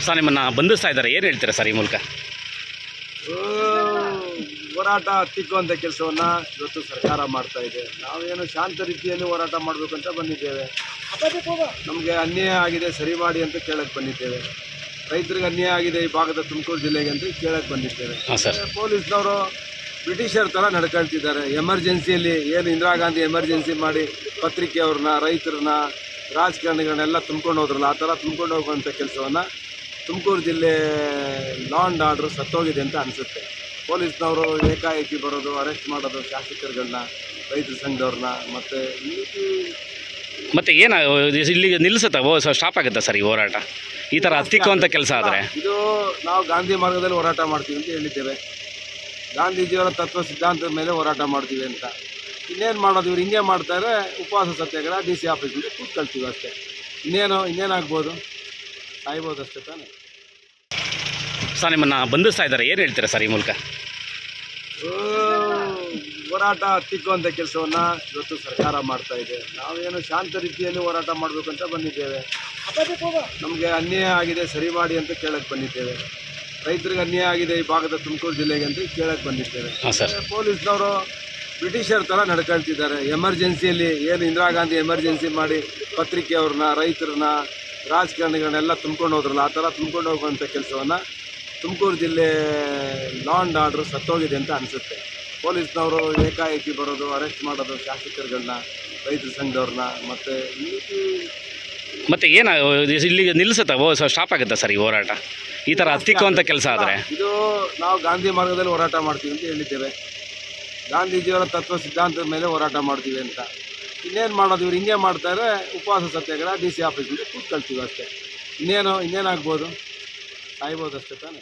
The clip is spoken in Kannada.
ಸರ್ ನಿಮ್ಮನ್ನು ಬಂಧಿಸ್ತಾ ಇದ್ದಾರೆ, ಏನು ಹೇಳ್ತೀರಾ ಸರ್ ಈ ಮೂಲಕ? ಹೋರಾಟ ಹತ್ತಿಕ್ಕುವಂಥ ಕೆಲಸವನ್ನು ಇವತ್ತು ಸರ್ಕಾರ ಮಾಡ್ತಾ ಇದೆ. ನಾವೇನು ಶಾಂತ ರೀತಿಯಲ್ಲಿ ಹೋರಾಟ ಮಾಡಬೇಕಂತ ಬಂದಿದ್ದೇವೆ. ನಮಗೆ ಅನ್ಯಾಯ ಆಗಿದೆ, ಸರಿ ಮಾಡಿ ಅಂತ ಕೇಳಕ್ಕೆ ಬಂದಿದ್ದೇವೆ. ರೈತರಿಗೆ ಅನ್ಯಾಯ ಆಗಿದೆ ಈ ಭಾಗದ ತುಮಕೂರು ಜಿಲ್ಲೆಗೆ ಅಂತ ಕೇಳಕ್ಕೆ ಬಂದಿದ್ದೇವೆ. ಪೊಲೀಸ್ನವರು ಬ್ರಿಟಿಷರ್ ಥರ ನಡ್ಕೊಳ್ತಿದ್ದಾರೆ. ಎಮರ್ಜೆನ್ಸಿಯಲ್ಲಿ ಏನು ಇಂದಿರಾ ಗಾಂಧಿ ಎಮರ್ಜೆನ್ಸಿ ಮಾಡಿ ಪತ್ರಿಕೆಯವ್ರನ್ನ, ರೈತರನ್ನ, ರಾಜಕಾರಣಿಗಳನ್ನೆಲ್ಲ ತುಂಬ್ಕೊಂಡು ಹೋದ್ರಲ್ಲ, ಆ ಥರ ತುಂಬ್ಕೊಂಡು ಹೋಗುವಂಥ ಕೆಲಸವನ್ನು ತುಮಕೂರು ಜಿಲ್ಲೆ ಲಾ ಆ್ಯಂಡ್ ಆರ್ಡ್ರ್ ಸತ್ತೋಗಿದೆ ಅಂತ ಅನಿಸುತ್ತೆ. ಪೊಲೀಸ್ನವರು ಏಕಾಏಕಿ ಬರೋದು, ಅರೆಸ್ಟ್ ಮಾಡೋದು ಶಾಸಕರುಗಳನ್ನ, ರೈತರ ಸಂಘದವ್ರನ್ನ, ಮತ್ತೆ ಏನು ಇಲ್ಲಿಗೆ ನಿಲ್ಲಿಸುತ್ತಾ, ಸ್ಟಾಪ್ ಆಗುತ್ತಾ ಸರ್ ಈ ಹೋರಾಟ? ಈ ಥರ ಹತ್ತಿಕ್ಕುವಂಥ ಕೆಲಸ ಆದರೆ ಇದು ನಾವು ಗಾಂಧಿ ಮಾರ್ಗದಲ್ಲಿ ಹೋರಾಟ ಮಾಡ್ತೀವಿ ಅಂತ ಹೇಳಿದ್ದೇವೆ. ಗಾಂಧೀಜಿಯವರ ತತ್ವ ಸಿದ್ಧಾಂತದ ಮೇಲೆ ಹೋರಾಟ ಮಾಡ್ತೀವಿ ಅಂತ. ಇನ್ನೇನು ಮಾಡೋದು, ಇವ್ರು ಹಿಂಗೆ ಮಾಡ್ತಾರೆ. ಉಪವಾಸ ಸತ್ಯಾಗ್ರಹ DC ಆಫೀಸಿಂದ ಕೂತ್ಕೊಳ್ತೀವಿ ಅಷ್ಟೇ. ಇನ್ನೇನಾಗ್ಬೋದು, ಸಾಯ್ಬೋದು ಅಷ್ಟೇ ತಾನೆ. ಸರ್ ನಿಮ್ಮನ್ನು ಬಂಧಿಸ್ತಾ ಇದ್ದಾರೆ, ಏನು ಹೇಳ್ತೀರಾ ಸರ್ ಈ ಮೂಲಕ? ಹೋರಾಟ ಹತ್ತಿಕ್ಕುವಂಥ ಕೆಲಸವನ್ನು ಇವತ್ತು ಸರ್ಕಾರ ಮಾಡ್ತಾ ಇದೆ. ನಾವೇನು ಶಾಂತ ರೀತಿಯಲ್ಲಿ ಹೋರಾಟ ಮಾಡಬೇಕಂತ ಬಂದಿದ್ದೇವೆ. ನಮಗೆ ಅನ್ಯಾಯ ಆಗಿದೆ, ಸರಿ ಮಾಡಿ ಅಂತ ಕೇಳಕ್ಕೆ ಬಂದಿದ್ದೇವೆ. ರೈತರಿಗೆ ಅನ್ಯಾಯ ಆಗಿದೆ ಈ ಭಾಗದ ತುಮಕೂರು ಜಿಲ್ಲೆಗೆ ಅಂತ ಕೇಳಕ್ಕೆ ಬಂದಿದ್ದೇವೆ. ಪೊಲೀಸ್ನವರು ಬ್ರಿಟಿಷರ್ ಥರ ನಡ್ಕೊಳ್ತಿದ್ದಾರೆ. ಎಮರ್ಜೆನ್ಸಿಯಲ್ಲಿ ಏನು ಇಂದಿರಾ ಗಾಂಧಿ ಎಮರ್ಜೆನ್ಸಿ ಮಾಡಿ ಪತ್ರಿಕೆಯವ್ರನ್ನ, ರೈತರನ್ನ, ರಾಜಕಾರಣಿಗಳನ್ನೆಲ್ಲ ತುಂಬ್ಕೊಂಡು ಹೋದ್ರಲ್ಲ, ಆ ಥರ ತುಂಬ್ಕೊಂಡು ಹೋಗುವಂಥ ಕೆಲಸವನ್ನು ತುಮಕೂರು ಜಿಲ್ಲೆ ಲಾ ಆ್ಯಂಡ್ ಆರ್ಡ್ರ್ ಸತ್ತೋಗಿದೆ ಅಂತ ಅನಿಸುತ್ತೆ. ಪೊಲೀಸ್ನವರು ಏಕಾಏಕಿ ಬರೋದು, ಅರೆಸ್ಟ್ ಮಾಡೋದು ಶಾಸಕರುಗಳನ್ನ, ರೈತರ ಸಂಘದವ್ರನ್ನ, ಮತ್ತೆ ಏನು ಇಲ್ಲಿಗೆ ನಿಲ್ಲಿಸುತ್ತಾ, ಸ್ಟಾಪ್ ಆಗುತ್ತಾ ಸರ್ ಈ ಹೋರಾಟ? ಈ ಥರ ಹತ್ತಿಕ್ಕುವಂಥ ಕೆಲಸ ಆದರೆ ಇದು ನಾವು ಗಾಂಧಿ ಮಾರ್ಗದಲ್ಲಿ ಹೋರಾಟ ಮಾಡ್ತೀವಿ ಅಂತ ಹೇಳಿದ್ದೇವೆ. ಗಾಂಧೀಜಿಯವರ ತತ್ವ ಸಿದ್ಧಾಂತದ ಮೇಲೆ ಹೋರಾಟ ಮಾಡ್ತೀವಿ ಅಂತ. ಇನ್ನೇನು ಮಾಡೋದು, ಇವ್ರು ಹಿಂಗೆ ಮಾಡ್ತಾರೆ. ಉಪವಾಸ ಸತ್ಯಾಗ್ರಹ DC ಆಫೀಸಿಂದ ಕೂತ್ಕೊಳ್ತೀವಿ ಅಷ್ಟೇ. ಇನ್ನೇನಾಗ್ಬೋದು, ಸಾಯ್ಬೋದು ಅಷ್ಟೇ ತಾನೆ.